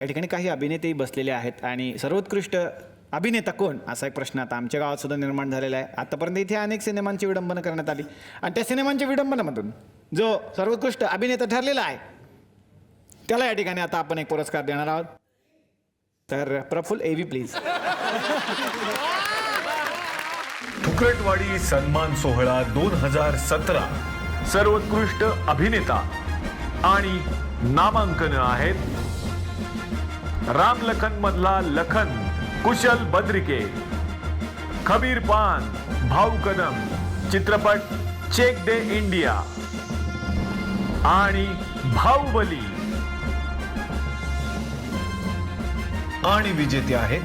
या ठिकाणी काही अभिनेतेही बसलेले आहेत आणि सर्वोत्कृष्ट अभिनेता कोण असा एक प्रश्न आता आमच्या गावात सुद्धा निर्माण झालेला आहे. आतापर्यंत इथे अनेक सिनेमांची विडंबना करण्यात आली आणि त्या सिनेमांच्या विडंबनामधून जो सर्वोत्कृष्ट अभिनेता ठरलेला आहे त्याला या ठिकाणी आता आपण एक पुरस्कार देणार आहोत. तर प्रफुल्ल एव्ही प्लीज. फुकरटवाडी सन्मान सोहळा 2017 सर्वोत्कृष्ट अभिनेता आणि नामांकन आहेत राम लखन मधला लखन कुशल बद्रिके, खबीर पान भाऊ कदम चित्रपट चेक दे इंडिया आणि बाहुबली. आणि विजेते आहेत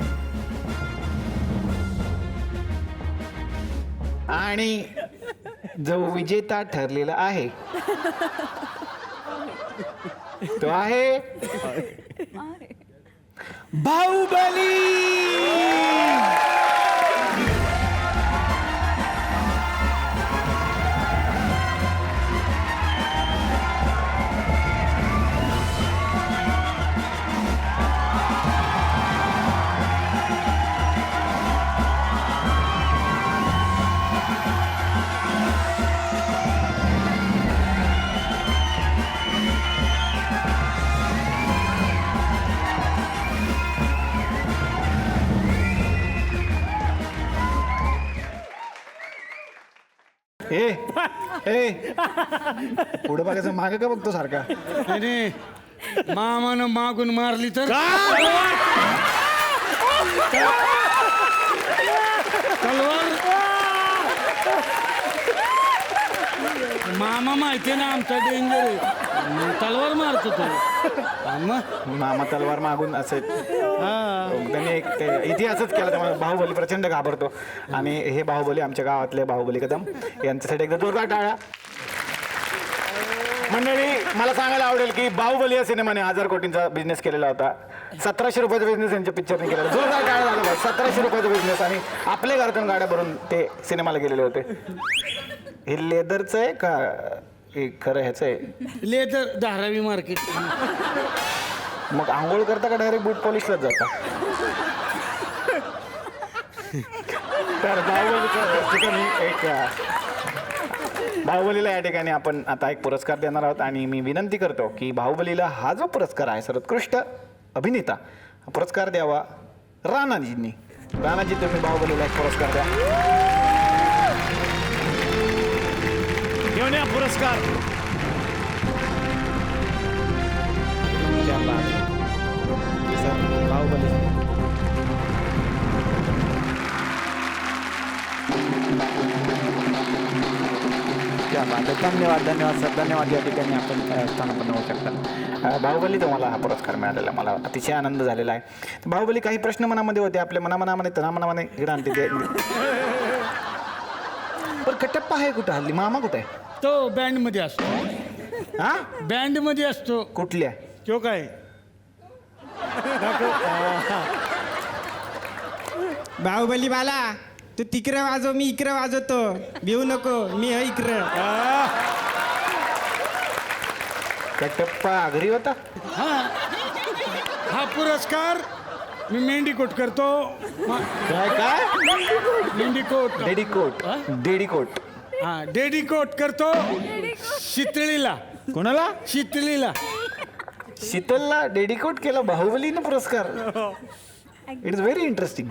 आणि जो विजेता ठरलेला आहे तो आहे बाहुबली. ए पुढे बघायचं मागे का बघतो सारखा. अरे मामानं मागून मारली तर तलवार. मामा माहिती ना आमचा डेंजर आहे, तलवार मारतो तो. मामा तलवार मागून असे त्यांनी एक ते इतिहासच केला. त्यामुळे बाहुबली प्रचंड घाबरतो आणि हे बाहुबली आमच्या गावातले बाहुबली कदम यांच्यासाठी एकदा जोरदार टाळ्या. मंडळी मला सांगायला आवडेल की बाहुबली या सिनेमाने 1000 कोटींचा बिझनेस केलेला होता. 1700 रुपयाचा बिझनेस यांच्या पिक्चरने केलेला. जोरदार टाळ्या झाला. 1700 रुपयाचा बिझनेस आणि आपल्या घरातून गाड्या भरून ते सिनेमाला गेलेले होते. हे लेदरचं आहे का हे खरं ह्याचं आहे? Leather Dharavi market. मग आंघोळ करता का डायरेक्ट बूट पॉलिशलाच जाता? तर बाहुबलीला या ठिकाणी आपण आता एक पुरस्कार देणार आहोत आणि मी विनंती करतो की बाहुबलीला हा जो पुरस्कार आहे सर्वोत्कृष्ट अभिनेता हा पुरस्कार द्यावा राणाजींनी. राणाजी तुम्ही बाहुबलीला एक पुरस्कार द्या. घेऊन या पुरस्कार. बाहुबली धन्यवाद धन्यवाद सर धन्यवाद. या ठिकाणी आपण स्थानापन्न होऊ शकता. बाहुबली तुम्हाला हा पुरस्कार मिळालेला मला अतिशय आनंद झालेला आहे. बाहुबली काही प्रश्न मनामध्ये होते आपल्या मनामनामध्ये तनामनामध्ये हिरांते ते. पण कटप्पा आहे कुठं हल्ली? मामा कुठे आहे? तो बँड मध्ये असतो. हा बँड मध्ये असतो. कुठल्या? तो काय बाहुबली बाला तू तिकडं वाजव मी इकडं वाजवतो. भिवू नको मी इकडं. कटप्पा आगरी होता. हा पुरस्कार मी मेंढीकोट करतो. काय काय मेंढीकोट डेडिकोट डेडिकोट हा डेडिकोट करतो शीतळीला. कोणाला? शीतळीला. शीतलला डेडिकोट केला बाहुबलीनं पुरस्कार. It is very interesting.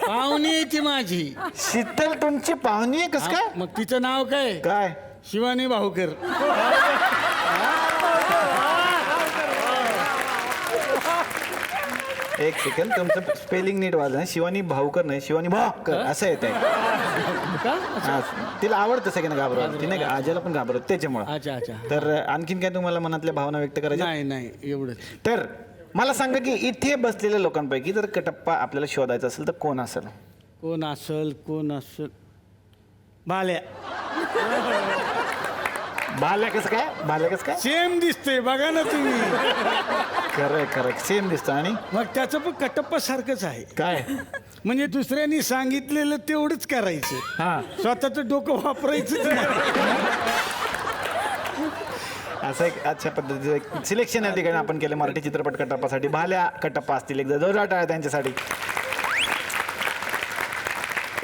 पाहुणी आहे ती माझी. शीतल तुमची पाहुणी आहे? कस काय? मग तिचं नाव काय? काय? शिवानी भाऊकर. एक सेकंड तुमचं स्पेलिंग नीट वाजलं. शिवानी भाऊकर नाही शिवानी भाकर असं येत आहे. तिला आवडतं सगळ्यांना घाबरत. ती नाही का आज्याला पण घाबरत त्याच्यामुळं. अच्छा अच्छा. तर आणखीन काय तुम्हाला मनातल्या भावना व्यक्त करायच्या? नाही नाही एवढंच. तर मला सांगा की इथे बसलेल्या लोकांपैकी जर कटप्पा आपल्याला शोधायचा असेल तर कोण असेल? कोण असल कोण असल भाल्या. भाल्या कसं काय? भाल्या कसं काय? सेम दिसते बघा ना तुम्ही. खरं खरं सेम दिसतं. आणि मग त्याचं पण कटप्पा सारखंच आहे. काय? म्हणजे दुसऱ्यांनी सांगितलेलं तेवढंच करायचं. हा स्वतःचं डोकं वापरायचंच नाही. असं एक अच्छा पद्धतीचं एक सिलेक्शन या ठिकाणी आपण केलं मराठी चित्रपट कटप्पासाठी. भाल्या कटप्पा असतील, एक जोरदार टाळ्या त्यांच्यासाठी.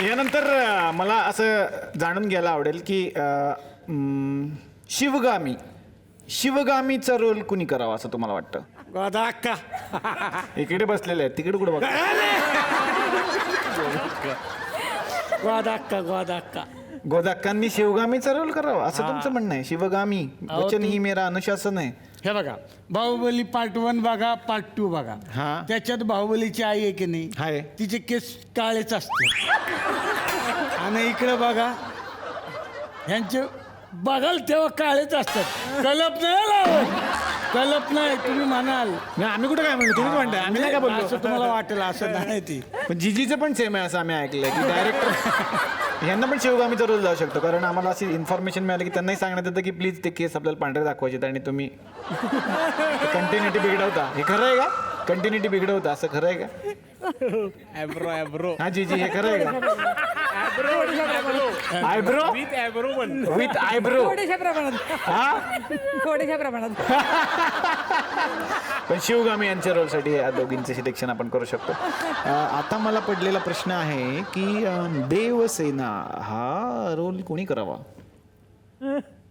यानंतर मला असं जाणून घ्यायला आवडेल की शिवगामीचा रोल कुणी करावा असं तुम्हाला वाटतं? गोदा अक्का. इकडे बसलेले आहेत, तिकडे कुठे बघ. गोदा अक्का. गोदाक्कांनी शिवगामीचा रोल करावा असं तुमचं म्हणणं आहे? शिवगामी वचन ही मेरा अनुशासन आहे. हे बघा, बाहुबली पार्ट 1 बघा, पार्ट 2 बघा. हा. त्याच्यात बाहुबलीची आई आहे की आहे. नाही, तिचे केस काळेच असते. आणि इकडे बघा, ह्यांचे बघाल तेव्हा काळेच असतात. कलप नाही लावत, कलप नाही. तुम्ही म्हणाल नाही, आम्ही कुठे काय म्हणतो, तुम्ही म्हणताय, आम्ही नाही का बोलतो. असं तुम्हाला वाटेल, असं नाही ती. पण जीजीचं पण सेम आहे असं आम्ही ऐकलंय की डायरेक्टर यांना पण शिवगामीचा रोल जाऊ शकतो. कारण आम्हाला अशी इन्फॉर्मेशन मिळाली की त्यांनाही सांगण्यात येतं की प्लीज ते केस आपल्याला पांढरे दाखवायचे आणि तुम्ही कंटिन्युटी बिघडवता. हे खरं आहे का? कंटिन्युटी बिघडवता असं खरं आहे का? ॲब्रो. हा जीजी, हे खरं आहे का? Eyebrow with eyebrow. थोड्याशा प्रमाणात, हा, थोड्याशा प्रमाणात. पण शिवगामी यांच्या रोलसाठी या दोघींचे सिलेक्शन आपण करू शकतो. आता मला पडलेला प्रश्न आहे की देवसेना हा रोल कोणी करावा?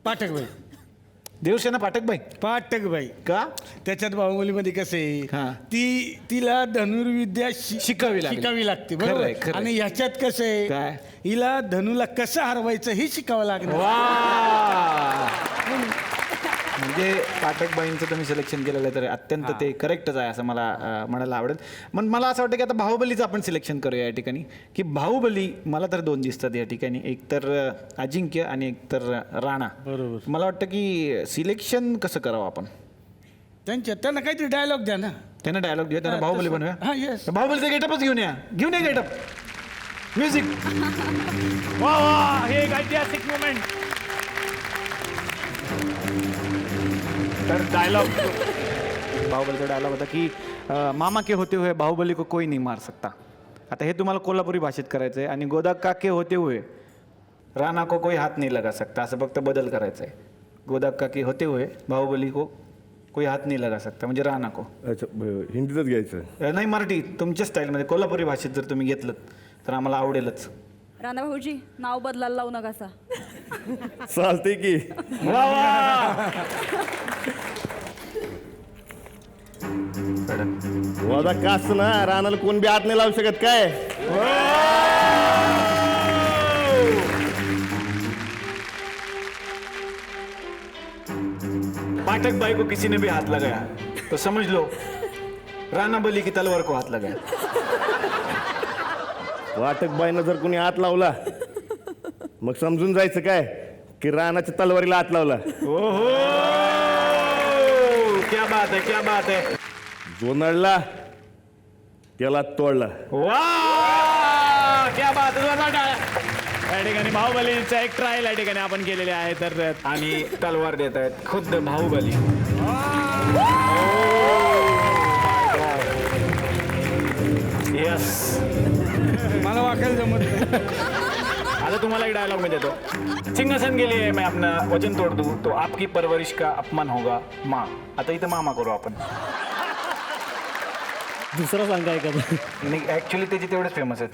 पाठकबाई. देवसेना पाठकबाई पाठकबाई का? त्याच्यात बाहुबलीमध्ये कसं हा. आहे, तिला धनुर्विद्या शिकावी लागते. शिकावी लागते, खरंय, बरोबर. खरंय. आणि ह्याच्यात कसं आहे, काय? हिला धनुला कसं हरवायचं हे शिकावं लागणार. वा, म्हणजे पाठकबाईंचं तुम्ही सिलेक्शन केलेलं आहे तर अत्यंत ते करेक्टच आहे असं मला म्हणायला आवडेल. मग मला असं वाटतं की आता बाहुबलीचं आपण सिलेक्शन करूया या ठिकाणी. की बाहुबली मला तर 2 दिसतात या ठिकाणी, एक तर अजिंक्य आणि एक तर राणा. बरोबर. मला वाटतं की सिलेक्शन कसं करावं आपण? त्यांना काहीतरी डायलॉग द्या ना. त्यांना डायलॉग देऊया, त्यांना बाहुबली बनवूया. हा, येस. बाहुबलीचा गेटअपच घेऊन या गेटअप. म्युझिक. वा वा, हे एक ऐतिहासिक मोमेंट. तर डायलॉग, बाहुबलीचा डायलॉग होता की मामा के होते हुए बाहुबली को कोई नहीं मार सकता. आता हे तुम्हाला कोल्हापुरी भाषेत करायचं आहे. आणि गोदाक्का के होते हुए राणा को कोई हात नहीं लगा सकता असं फक्त बदल करायचं आहे. गोदाक्का के होते हुए बाहुबली को कोई हात नहीं लगा सकता म्हणजे राणा को. अच्छा हिंदीतच घ्यायचं. नाही, मराठी तुमच्या स्टाईलमध्ये कोल्हापुरी भाषेत जर तुम्ही घेतलं तर आम्हाला आवडेलच. राणा भाऊजी, नाव बदलायला लावू नका. चालते की. वा वा. वादा कास ना, रानाला कोण बी हात नाही लावू शकत काय. पाठक भाई को किसी ने भी हाथ लगाया तो समझ लो राणा बली की तलवार को हाथ लगाया. वाटक बाईनं जर कोणी हात लावला मग समजून जायचं काय की रानाच्या तलवारीला हात लावला. ओहो, क्या बात है, क्या बात है. जो नडला त्याला तोडला. वा, क्या बात है. या ठिकाणी बाहुबलीचा एक ट्रायल या ठिकाणी आपण केलेले आहे. तर आणि तलवार देत आहेत खुद्द बाहुबली. यस, मला वाकायला जमत नाही. आता तुम्हाला एक डायलॉग मी देतो. सिंहासन के लिए मैं अपना वचन तोड़ दूं तो आपकी परवरिश का अपमान होगा माँ. आता इथं मामा करू आपण. दुसरा सांगा एखादा. ऍक्च्युली त्याचे तेवढेच फेमस आहेत.